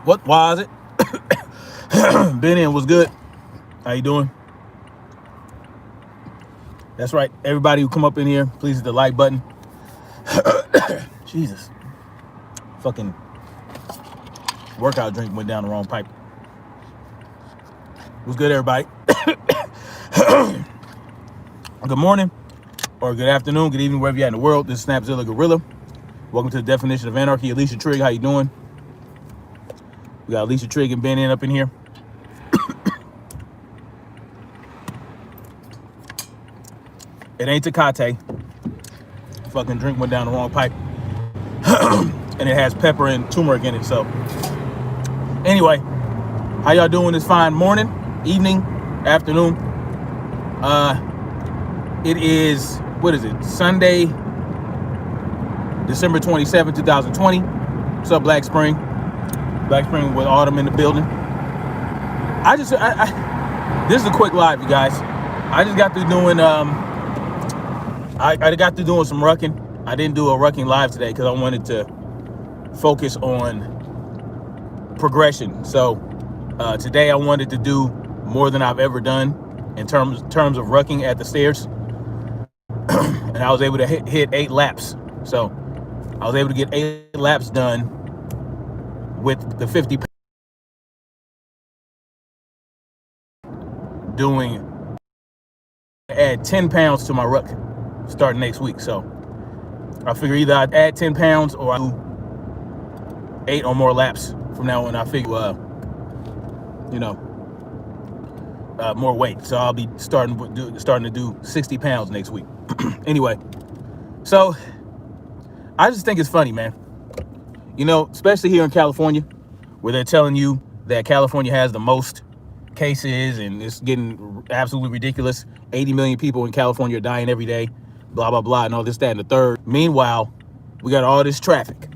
What was it? Been in, was good. How you doing? That's right. Everybody who come up in here, please hit the like button. Jesus. Fucking workout drink went down the wrong pipe. What's good, everybody? Good morning, or good afternoon, good evening, wherever you're at in the world. This is Snapzilla Gorilla. Welcome to the Definition of Anarchy. Alicia Trigg, how you doing? We got Alicia Trigg and Ben in up in here. It ain't Tecate. Fucking drink went down the wrong pipe. And it has pepper and turmeric in it. So anyway, how y'all doing this fine morning, evening, afternoon? It is, what is it? Sunday, December 27, 2020. What's up, Black Spring? Black Spring with Autumn in the building. This is a quick live, you guys. I just got through doing I got through doing some rucking. I didn't do a rucking live today because I wanted to focus on progression. So today I wanted to do more than I've ever done in terms of rucking at the stairs. And I was able to hit 8 laps. So I was able to get 8 laps done with the 50 doing, add 10 pounds to my ruck starting next week. So I figure either I'd add 10 pounds or I do 8 or more laps from now on. I figure, more weight. So I'll be starting to do 60 pounds next week. Anyway, so I just think it's funny, man. You know, especially here in California, where they're telling you that California has the most cases and it's getting absolutely ridiculous. 80 million people in California are dying every day, blah, blah, blah, and all this, that, and the third. Meanwhile, we got all this traffic.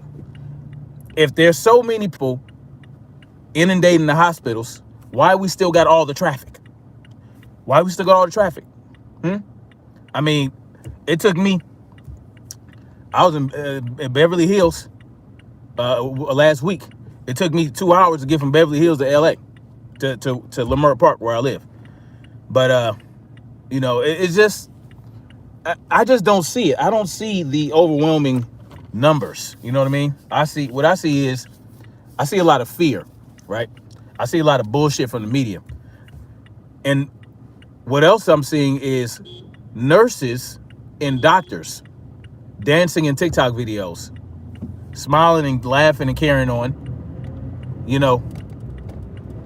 If there's so many people inundating the hospitals, why we still got all the traffic? Why we still got all the traffic? I mean, it took me, I was in Beverly Hills last week. It took me 2 hours to get from Beverly Hills to LA to Leimert Park, where I live. But it's just, I just don't see it. I don't see the overwhelming numbers. You know what I mean? I see a lot of fear, right? I see a lot of bullshit from the media. And what else I'm seeing is nurses and doctors dancing in TikTok videos, smiling and laughing and carrying on,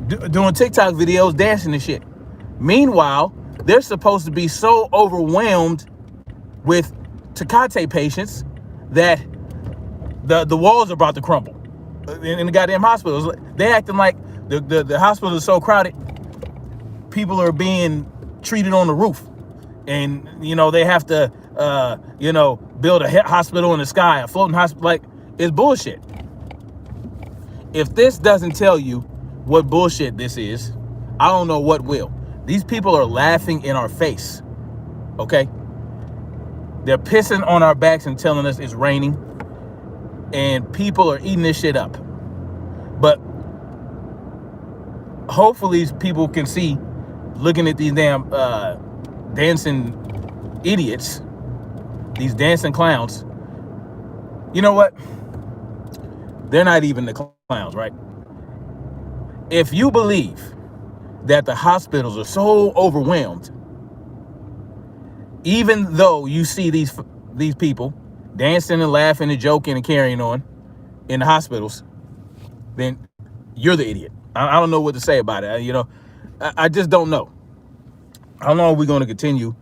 doing TikTok videos, dancing and shit. Meanwhile, they're supposed to be so overwhelmed with Tecate patients that the walls are about to crumble in the goddamn hospitals. They acting like the hospitals are so crowded, people are being treated on the roof, and they have to build a hospital in the sky, a floating hospital. Like, it's bullshit. If this doesn't tell you what bullshit this is, I don't know what will. These people are laughing in our face, okay? They're pissing on our backs and telling us it's raining, and people are eating this shit up. But hopefully people can see, looking at these damn dancing idiots, these dancing clowns. You know what? they're not even the clowns, right? If you believe that the hospitals are so overwhelmed, even though you see these people dancing and laughing and joking and carrying on in the hospitals, then you're the idiot. I don't know what to say about it. I just don't know. How long are we going to continue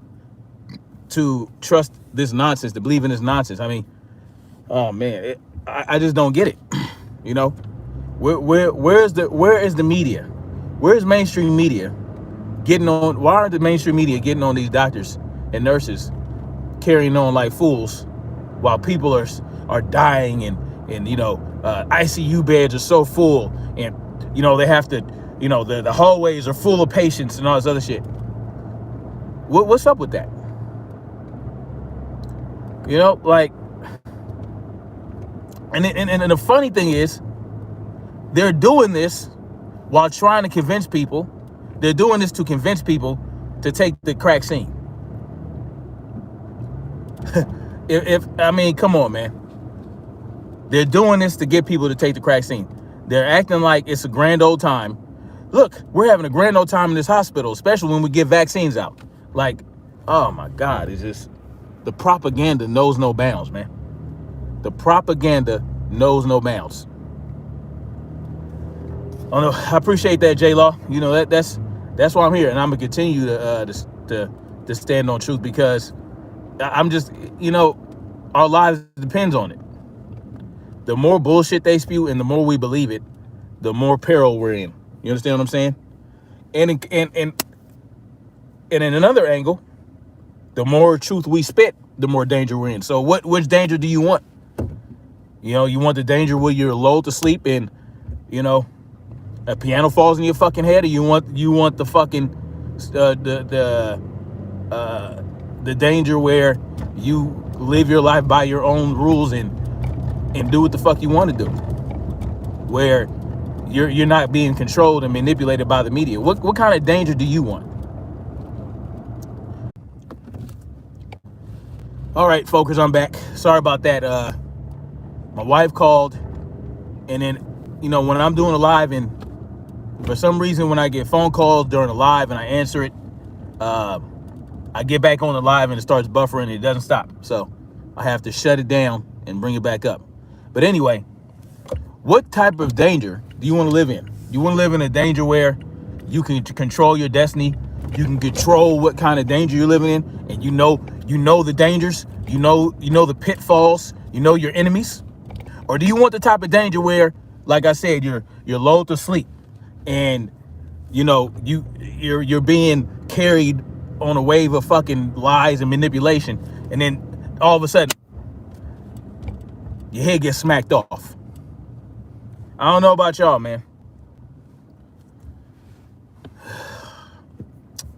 to trust this nonsense, to believe in this nonsense? I mean, oh man, I just don't get it. Where is the media? Where's mainstream media getting on? Why aren't the mainstream media getting on these doctors and nurses carrying on like fools while people are dying and ICU beds are so full and they have to the hallways are full of patients and all this other shit. What's up with that? And the funny thing is, they're doing this while trying to convince people. They're doing this to convince people to take the crack scene. Come on, man. They're doing this to get people to take the crack scene. They're acting like it's a grand old time. Look, we're having a grand old time in this hospital, especially when we get vaccines out. Like, oh my God, it's just, the propaganda knows no bounds, man. The propaganda knows no bounds. Oh no, I appreciate that, J-Law. That's why I'm here, and I'm gonna continue to stand on truth, because I'm just, our lives depends on it. The more bullshit they spew and the more we believe it, the more peril we're in. You understand what I'm saying? And in another angle, the more truth we spit, the more danger we're in. So which danger do you want? You want the danger where you're lulled to sleep and a piano falls in your fucking head, or you want the fucking the danger where you live your life by your own rules and do what the fuck you want to do, where you're not being controlled and manipulated by the media? What kind of danger do you want? All right, folks, I'm back. Sorry about that. My wife called, and then when I'm doing a live, and for some reason when I get phone calls during a live and I answer it, I get back on the live and it starts buffering and it doesn't stop. So I have to shut it down and bring it back up. But anyway, what type of danger do you want to live in? You want to live in a danger where you can control your destiny, you can control what kind of danger you're living in, and you know the dangers, you know the pitfalls, your enemies? Or do you want the type of danger where, like I said, you're lulled to sleep and you're being carried on a wave of fucking lies and manipulation, and then all of a sudden your head gets smacked off? I don't know about y'all, man.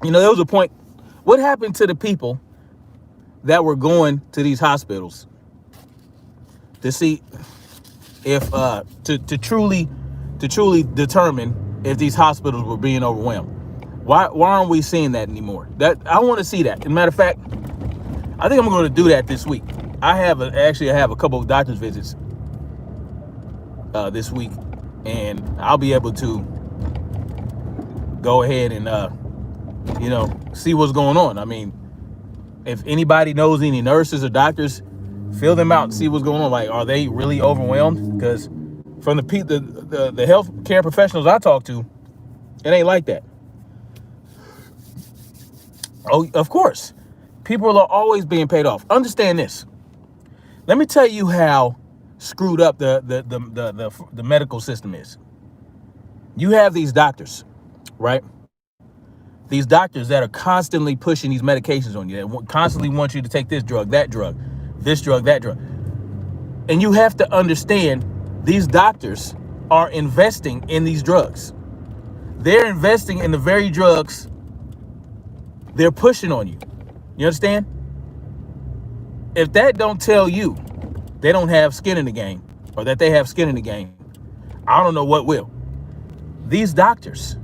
There was a point. What happened to the people that were going to these hospitals to see if to truly determine if these hospitals were being overwhelmed? Why aren't we seeing that anymore? That I want to see that. As a matter of fact, I think I'm going to do that this week. I have a couple of doctor's visits this week, and I'll be able to go ahead and see what's going on. I mean, if anybody knows any nurses or doctors, fill them out and see what's going on. Like, are they really overwhelmed? Because from the health care professionals I talk to, it ain't like that. Oh, of course, people are always being paid off. Understand this. Let me tell you how screwed up the medical system is. You have these doctors, right? These doctors that are constantly pushing these medications on you, that constantly want you to take this drug, that drug, this drug, that drug. And you have to understand, these doctors are investing in these drugs. They're investing in the very drugs they're pushing on you. You understand? If that don't tell you they don't have skin in the game, or that they have skin in the game, I don't know what will. These doctors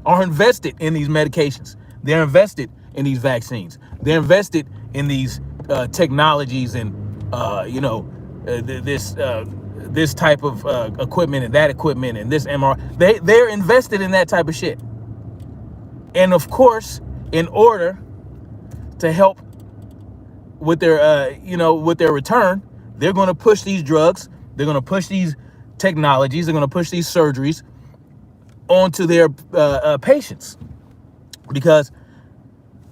are invested in these medications. They're invested in these vaccines. They're invested in these technologies and this this type of equipment and that equipment and this MRI. They're invested in that type of shit. And of course, in order to help with their with their return, they're going to push these drugs, they're going to push these technologies, they're going to push these surgeries onto their patients, because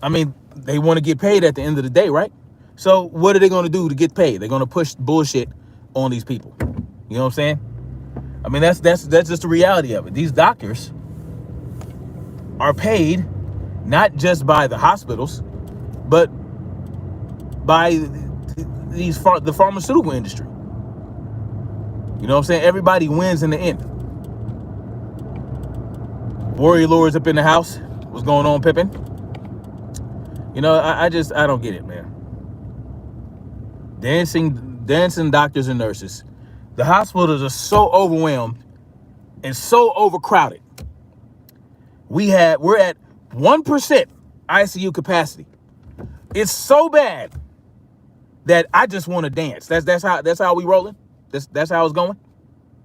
I mean, they want to get paid at the end of the day, right? So what are they going to do to get paid? They're going to push bullshit on these people. You know what I'm saying? I mean, that's just the reality of it. These doctors are paid not just by the hospitals, but by the pharmaceutical industry. You know what I'm saying? Everybody wins in the end. Warrior Lords up in the house. What's going on, Pippin? You know, I don't get it, man. Dancing doctors and nurses. The hospitals are so overwhelmed and so overcrowded. We're at 1% ICU capacity. It's so bad that I just want to dance. That's how we rolling. That's how it's going.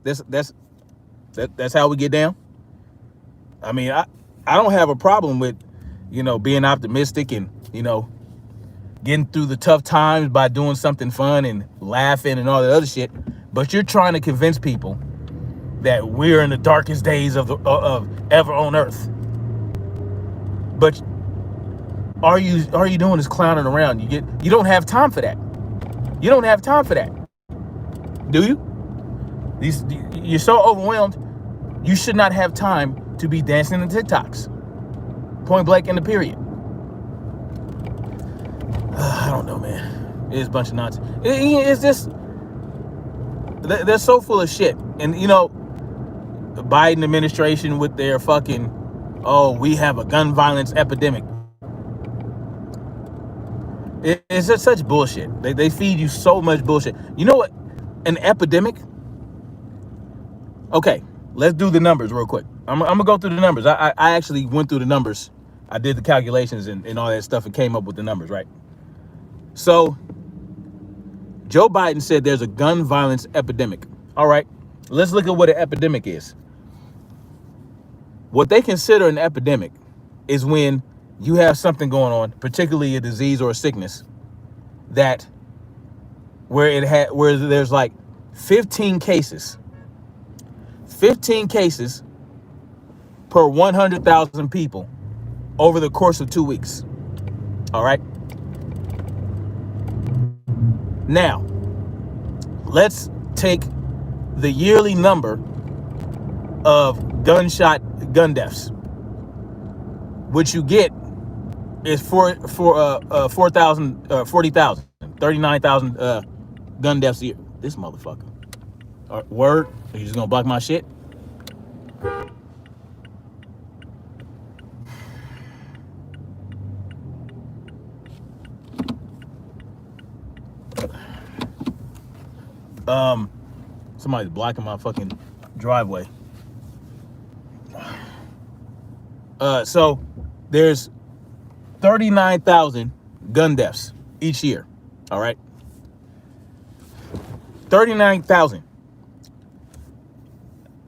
That's how we get down. I mean, I don't have a problem with, being optimistic and, getting through the tough times by doing something fun and laughing and all that other shit. But you're trying to convince people that we're in the darkest days of ever on earth. But all you doing is clowning around. You don't have time for that. You don't have time for that. Do you? You're so overwhelmed. You should not have time to be dancing in TikToks. Point blank in the period. I don't know, man. It is a bunch of nonsense. It's just, they're so full of shit. And, the Biden administration with their fucking, we have a gun violence epidemic. It's just such bullshit. They feed you so much bullshit. You know what? An epidemic? Okay, let's do the numbers real quick. I'm going to go through the numbers. I actually went through the numbers. I did the calculations and all that stuff and came up with the numbers, right? So, Joe Biden said there's a gun violence epidemic. All right, let's look at what an epidemic is. What they consider an epidemic is when you have something going on, particularly a disease or a sickness, that where there's like 15 cases per 100,000 people over the course of 2 weeks. All right. Now, let's take the yearly number of gun deaths. What you get is 40,000, 39,000 gun deaths a year. This motherfucker. All right, word? Are you just gonna block my shit? Somebody's blocking my fucking driveway. So there's 39,000 gun deaths each year. All right. 39,000.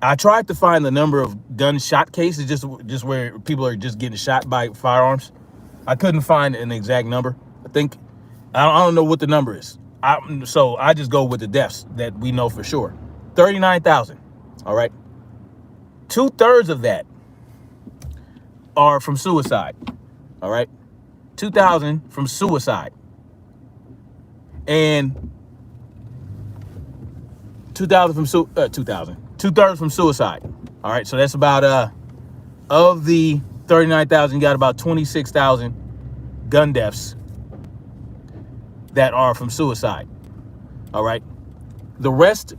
I tried to find the number of gunshot cases, just where people are just getting shot by firearms. I couldn't find an exact number. I don't know what the number is. So I just go with the deaths that we know for sure. 39,000. All right. 2/3 of that are from suicide. All right. 2,000 from suicide. And 2,000 from 2/3 from suicide. All right. So that's about of the 39,000, you got about 26,000 gun deaths that are from suicide. All right. The rest,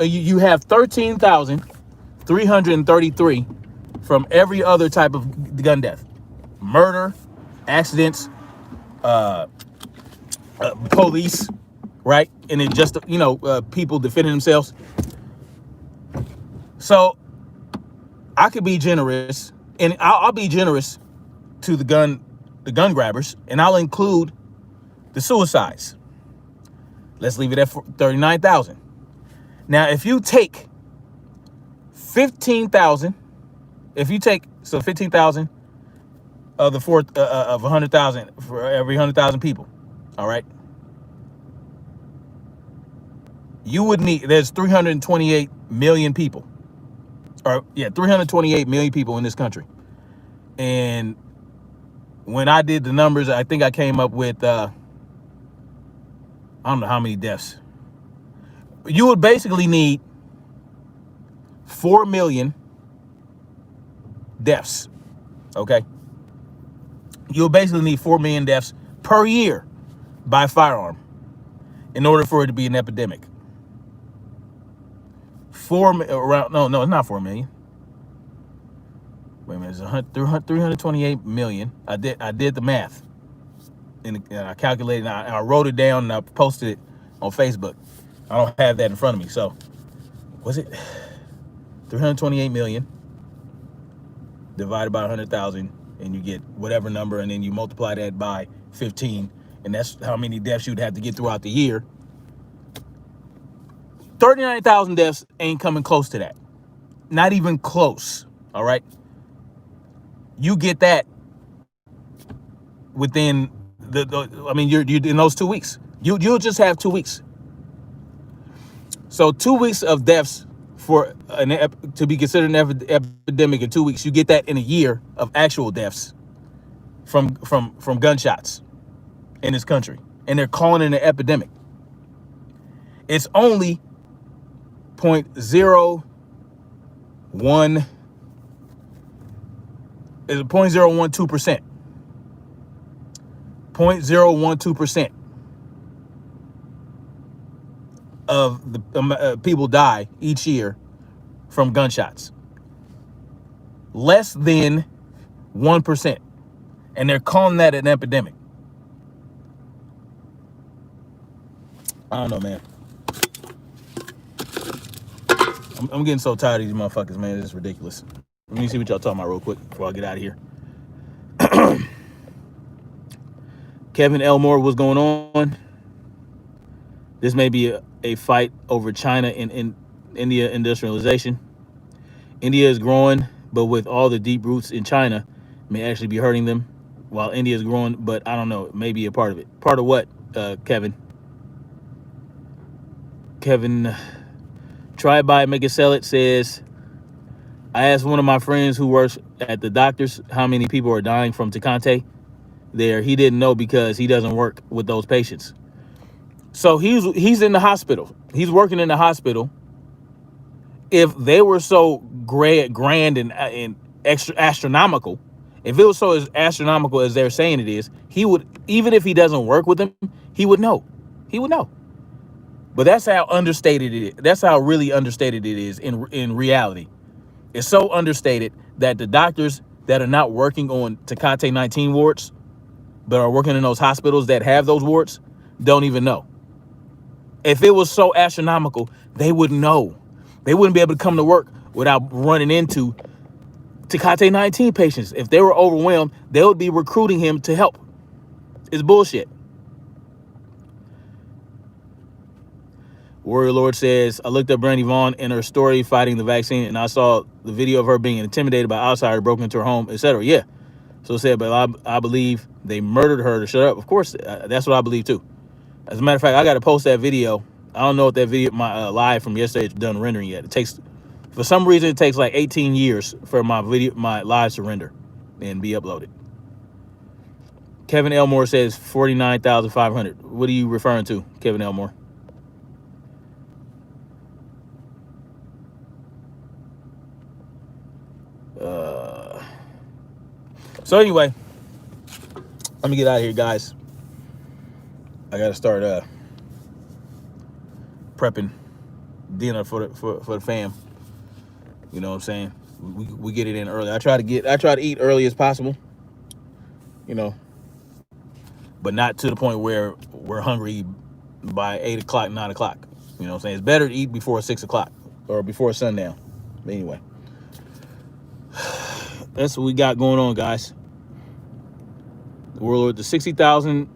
you have 13,333 from every other type of gun death: murder, accidents, police, right? And then just people defending themselves. So I could be generous, and I'll be generous to the gun grabbers, and I'll include the suicides. Let's leave it at 39,000. Now, if you take 15,000, if you take, so 15,000 of the fourth of 100,000 for every 100,000 people, all right, you would need, there's 328 million people, or yeah, 328 million people in this country. And when I did the numbers, I think I came up with, I don't know how many deaths. You would basically need 4 million deaths, okay? You'll basically need 4 million deaths per year by firearm in order for it to be an epidemic. No, it's not 4 million. Wait a minute, it's 328 million. I did the math, and I calculated, and I wrote it down, and I posted it on Facebook. I don't have that in front of me. So, was it 328 million divided by 100,000, and you get whatever number, and then you multiply that by 15, and that's how many deaths you'd have to get throughout the year. 39,000 deaths ain't coming close to that. Not even close, all right? You get that within you're in those 2 weeks. You'll just have 2 weeks. So 2 weeks of deaths for to be considered an epidemic in 2 weeks. You get that in a year of actual deaths from gunshots in this country, and they're calling it an epidemic. It's only 0.012%. 0.012% of the people die each year from gunshots. Less than 1%. And they're calling that an epidemic. I don't know, man. I'm getting so tired of these motherfuckers, man. It's ridiculous. Let me see what y'all talking about real quick before I get out of here. Kevin Elmore, what's going on? This may be a fight over China and India industrialization. India is growing, but with all the deep roots in China, may actually be hurting them, while India is growing, but I don't know, it may be a part of it. Part of what, Kevin? Kevin, try buy, make it, sell it, says, I asked one of my friends who works at the doctors how many people are dying from Tecate there. He didn't know because he doesn't work with those patients. So he's in the hospital. He's working in the hospital. If they were so grand and extra astronomical, if it was so as astronomical as they're saying it is, he would, even if he doesn't work with them, he would know. He would know. But that's how understated it is. That's how really understated it is in reality. It's so understated that the doctors that are not working on Tecate 19 wards, but are working in those hospitals that have those wards, don't even know. If it was so astronomical, they would know. They wouldn't be able to come to work without running into Tecate 19 patients. If they were overwhelmed, they would be recruiting him to help. It's bullshit. Warrior Lord says, I looked up Brandy Vaughn and her story fighting the vaccine, and I saw the video of her being intimidated by outsiders, broke into her home, etc. Yeah. So it said, but I believe they murdered her to shut up. Of course, that's what I believe too. As a matter of fact, I got to post that video. I don't know if that video, my live from yesterday, is done rendering yet. It takes, for some reason, it takes like 18 years for my lives to render and be uploaded. Kevin Elmore says 49,500. What are you referring to, Kevin Elmore? So anyway, let me get out of here, guys. I gotta start prepping dinner for the fam. You know what I'm saying? We get it in early. I try to eat early as possible. You know, but not to the point where we're hungry by 8 o'clock, 9 o'clock. You know what I'm saying? It's better to eat before 6 o'clock or before sundown. But anyway, that's what we got going on, guys. The 60,000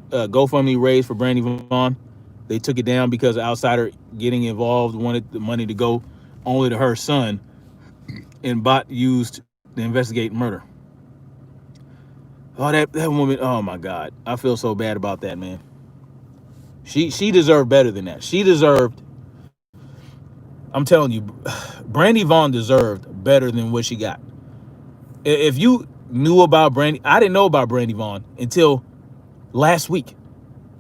GoFundMe raised for Brandy Vaughn They took it down because an outsider getting involved wanted the money to go only to her son, and bot used to investigate murder. Oh, that woman. Oh my God, I feel so bad about that, man. She deserved better than that. She deserved. I'm telling you, Brandy Vaughn deserved better than what she got. If you knew about Brandy, I didn't know about Brandy Vaughn until last week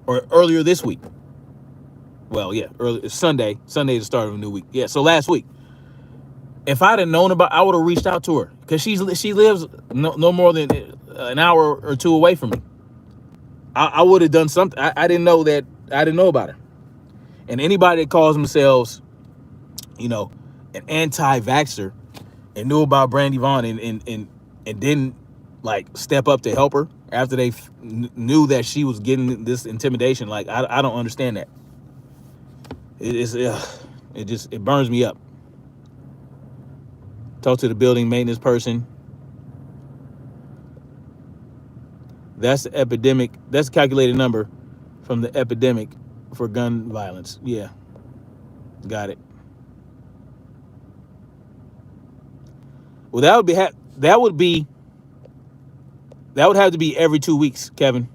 or earlier this week. Well, yeah, early Sunday. Sunday is the start of a new week. Yeah, so last week. If I'd have known about, I would have reached out to her because she lives no more than an hour or two away from me. I would have done something. I didn't know that. I didn't know about her. And anybody that calls themselves, an anti-vaxxer and knew about Brandy Vaughn and didn't like step up to help her after they knew that she was getting this intimidation, like I don't understand that. It burns me up. Talk to the building maintenance person. That's the epidemic. That's a calculated number from the epidemic for gun violence. Yeah, got it. Well, that would have to be every 2 weeks, Kevin.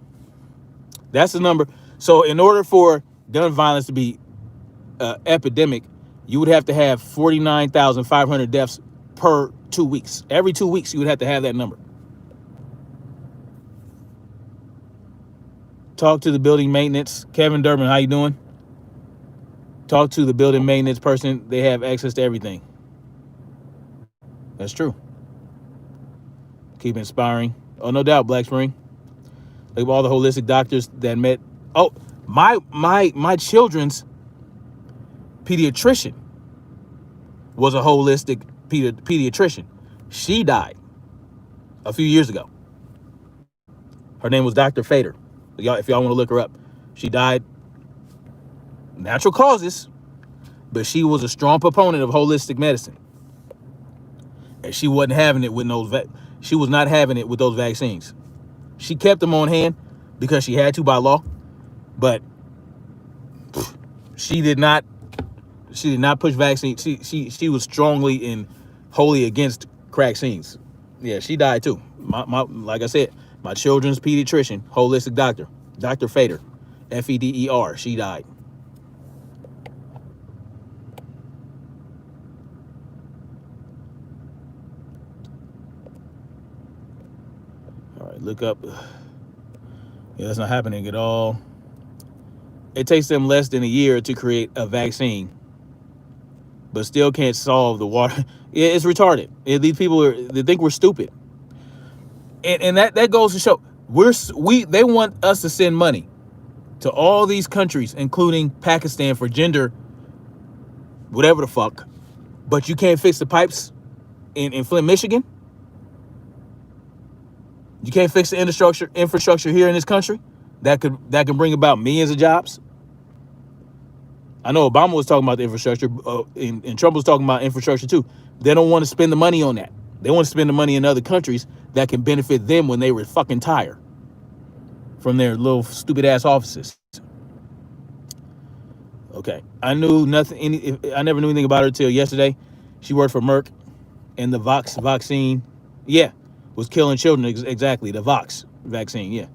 That's the number. So in order for gun violence to be epidemic, you would have to have 49,500 deaths per 2 weeks. Every 2 weeks, you would have to have that number. Talk to the building maintenance. Kevin Durbin, how you doing? Talk to the building maintenance person. They have access to everything. That's true. Keep inspiring. Oh, no doubt, Black Spring. Like all the holistic doctors that met. Oh, my children's pediatrician was a holistic pediatrician. She died a few years ago. Her name was Dr. Fader. If y'all want to look her up, she died natural causes, but she was a strong proponent of holistic medicine, and she wasn't having it with she was not having it with those vaccines. She kept them on hand because she had to by law, but she did not push vaccines. She was strongly and wholly against vaccines. Yeah, she died too. My like I said, my children's pediatrician, holistic doctor, Dr. Fader, Feder, she died. All right, look up. Yeah, that's not happening at all. It takes them less than a year to create a vaccine, but still can't solve the water. It's retarded. These people they think we're stupid, and that goes to show they want us to send money to all these countries, including Pakistan, for gender, whatever the fuck, but you can't fix the pipes in Flint, Michigan. You can't fix the infrastructure here in this country that can bring about millions of jobs. I know Obama was talking about the infrastructure, and Trump was talking about infrastructure too. They don't want to spend the money on that. They want to spend the money in other countries that can benefit them when they were fucking tired from their little stupid ass offices. Okay, I knew nothing. I never knew anything about her till yesterday. She worked for Merck, and the Vox vaccine, yeah, was killing children. Exactly, the Vox vaccine, yeah.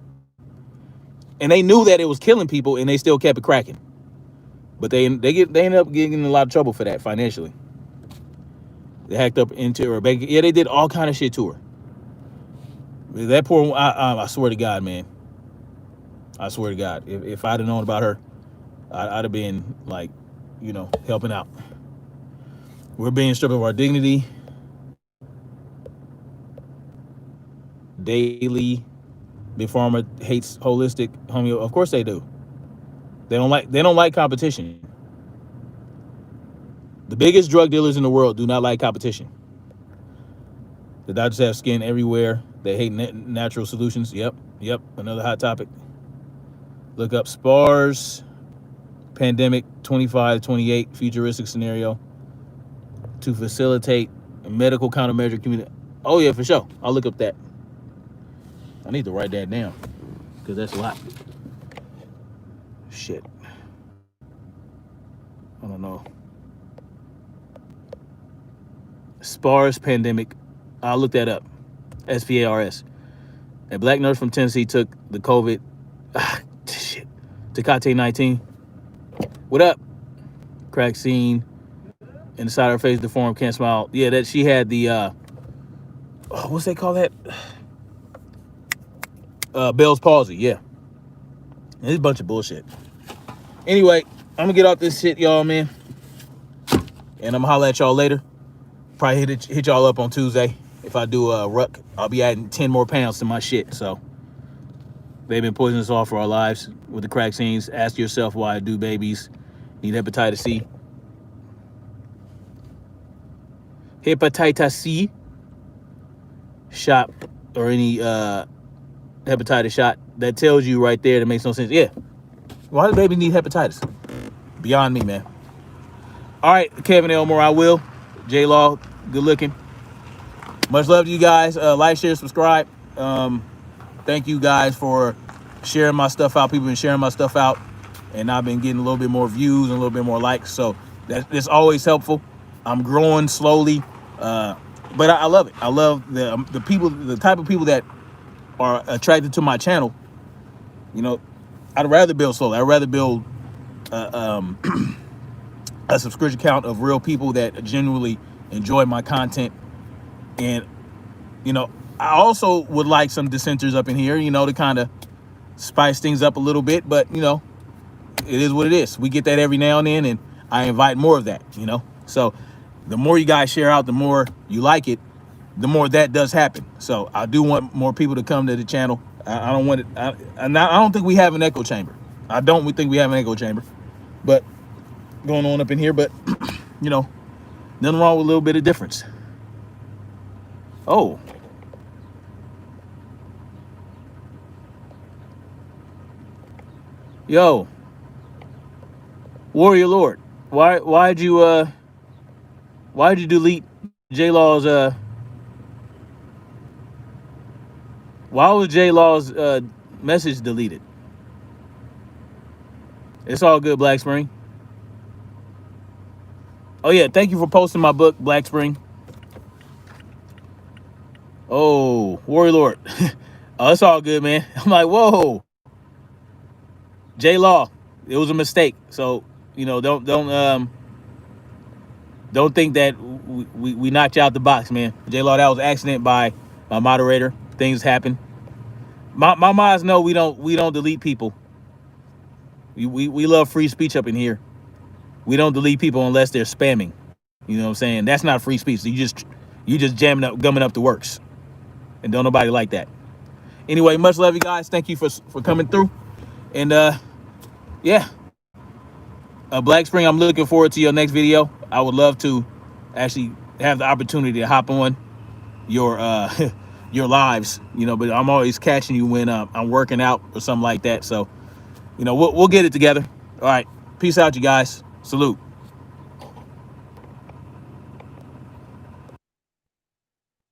And they knew that it was killing people, and they still kept it cracking. But they ended up getting in a lot of trouble for that financially. They hacked up into her bank. Yeah, they did all kind of shit to her. That poor, I swear to God, man. I swear to God, if I'd have known about her, I'd have been like, helping out. We're being stripped of our dignity daily. Big Pharma hates holistic homeo. Of course they do. They don't like competition. The biggest drug dealers in the world do not like competition. The doctors have skin everywhere. They hate natural solutions. Yep. Another hot topic. Look up SPARS, pandemic 25-28 futuristic scenario to facilitate a medical countermeasure community. Oh yeah, for sure. I'll look up that. I need to write that down because that's a lot. Shit. I don't know. SPARS pandemic. I'll look that up. SPARS. A black nurse from Tennessee took the COVID. Shit. Tecate 19. What up? Crack scene. Inside her face, deformed, can't smile. Yeah, that she had the what's they call that? Bell's palsy. Yeah. It's a bunch of bullshit. Anyway, I'm gonna get off this shit, y'all, man. And I'm gonna holler at y'all later. Probably hit y'all up on Tuesday. If I do a ruck, I'll be adding 10 more pounds to my shit. So they've been poisoning us all for our lives with the crack scenes. Ask yourself why do babies need hepatitis C? Hepatitis C shot or any hepatitis shot. That tells you right there. That makes no sense. Yeah. Why do babies need hepatitis? Beyond me, man. All right, Kevin Elmore, I will. J Law, good looking. Much love to you guys. Like, share, subscribe. Thank you guys for sharing my stuff out. People been sharing my stuff out, and I've been getting a little bit more views and a little bit more likes. So that's always helpful. I'm growing slowly, but I love it. I love the people, the type of people that are attracted to my channel. You know, I'd rather build slowly. I'd rather build a subscription count of real people that genuinely enjoy my content. And, you know, I also would like some dissenters up in here, you know, to kind of spice things up a little bit. But, you know, it is what it is. We get that every now and then, and I invite more of that, you know. So the more you guys share out, the more you like it, the more that does happen. So I do want more people to come to the channel. I don't want it. I don't think we have an echo chamber. I don't think we have an echo chamber, but going on up in here. But, you know, nothing wrong with a little bit of difference. Oh. Yo. Warrior Lord. Why'd you delete J Law's why was J Law's message deleted? It's all good, Black Spring. Oh yeah, thank you for posting my book, Black Spring. Oh, Warrior Lord. Oh, it's all good, man. I'm like, whoa. J Law, it was a mistake. So, you know, don't think that we knocked you out the box, man. J Law, that was an accident by my moderator. Things happen. My mods know we don't delete people. We love free speech up in here. We don't delete people unless they're spamming. You know what I'm saying? That's not free speech. So you just gumming up the works. And don't nobody like that. Anyway, much love, you guys. Thank you for coming through. And yeah, Black Spring, I'm looking forward to your next video. I would love to actually have the opportunity to hop on your your lives, you know, but I'm always catching you when I'm working out or something like that. So, you know, we'll get it together. All right, peace out, you guys. Salute.